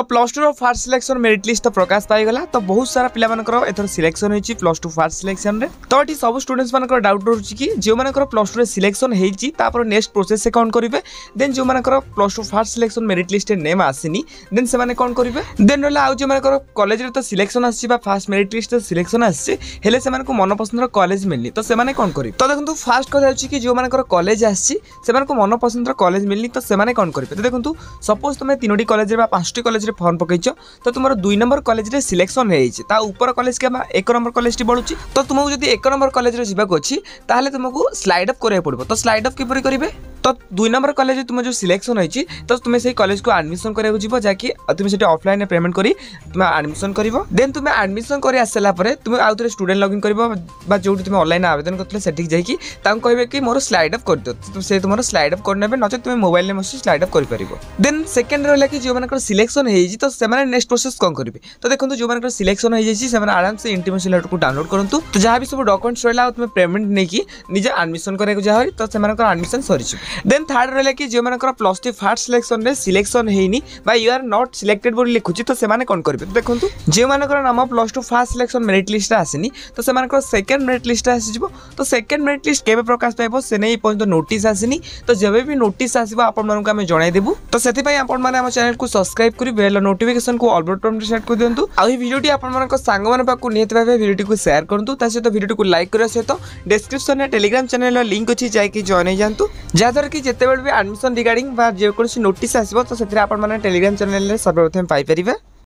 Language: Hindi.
तो plus two fast selection merit list तो प्रकाश पाईगला। तो बहुत सारा पिला एथर सिलेक्शन होती प्लस टू फास्ट सिलेक्शन रे। तो ये सब स्टूडेंट्स मान डाउट रोचे कि जो मानकर प्लस टू सिलेक्शन होती नेक्स्ट प्रोसेस से कौन करेंगे। देन जो मानकर plus two fast selection merit list name आसनी देन से माने कौन करेंगे। देन रहा आउ जो मानकर कॉलेज रे तो सिलेक्शन आसी फास्ट मेरिट लिस्ट सिलेक्शन आसी हेले से मानक मन पसंद कॉलेज मिलनी तो से माने कौन करेंगे। तो देखो फास्ट कथा होची कि जो मानकर कॉलेज आसी से मानक मन पसंद कॉलेज मिलनी तो से माने कौन करेंगे। तो देखो सपोज तुम 3टी कॉलेज रे 5टी कॉलेज रे फॉर्म पकईच तो तुम 2 नंबर कॉलेज रे सिलेक्शन है ऊपर कॉलेज के 1 नंबर कॉलेज टी बढ़ुची। तो तुमको जब 1 नंबर कॉलेज रे जीवाक अच्छी ताहले तुमको स्लाइड अप करबा पड़बो। तो स्लाइड अप किपरि करिवे तो 2 नंबर कॉलेज तुम जो सिलेक्शन होती तो तुम्हें से कॉलेज को एडमिशन करने जीव जहाँकि तुम से ऑफलाइन पेमेंट करी तुम एडमिशन कर देन तुम एडमिशन कर आसारा तुम आउ थे स्टूडेंट लॉगिन कर जो तुम ऑनलाइन आवेदन करते से जाकि कहे कि मोर स्लाइड अप कर दियो तो से तुम स्लाइड अप करने नचे तुम मोबाइल में स्लाइड अप कर। देन सेकेंड रहा कि जो मान सिलेक्शन होती तो से नेक्स्ट प्रोसेस कौन करेंगे। तो देखो जो मान सिलेक्शन होती आराम से इंटीमेशन लेटर को डाउनलोड करूँ तो जहाँ भी सब डॉक्यूमेंट्स रहा तुम पेमेंट नहीं निजे एडमिशन कराया जहाँ तो से एडमिशन सरी। देन थर्ड रहा कि जो मानकर प्लस टू फास्ट सिलेक्शन रे सिलेक्शन होनी यू आर नॉट सिलेक्टेड बोली लिखुची तो से कौन करेंगे। तो देखो जो मानकर नाम plus two fast selection merit list आसनी तो से सेकेंड मेरिट लिस्ट आसीज। तो सेकेंड मेरिट लिस्ट केबे प्रकाश पाइब से नहीं पर्यंत नोटिस आसनी तो जब भी नोटिस आसो आपको जनईदेबू। तो से आम चैनल को सब्सक्राइब कर बेल नोटिफिकेशन को ऑल बटन सेट कर दिंतु। आ वीडियो आप सांग निहत भाव वीडियो को शेयर करूँ ता सहित वीडियो को लाइक करने सहित डिस्क्रिप्शन में टेलीग्राम चैनल लिंक अच्छी जाकि जॉइन हो जातु जहाँद्वारा कि जिते भी एडमिशन रिगार्डिंग जेकोसी नोटिस आसो तो टेलीग्राम चैनल सर्वप्रथम पाइपर।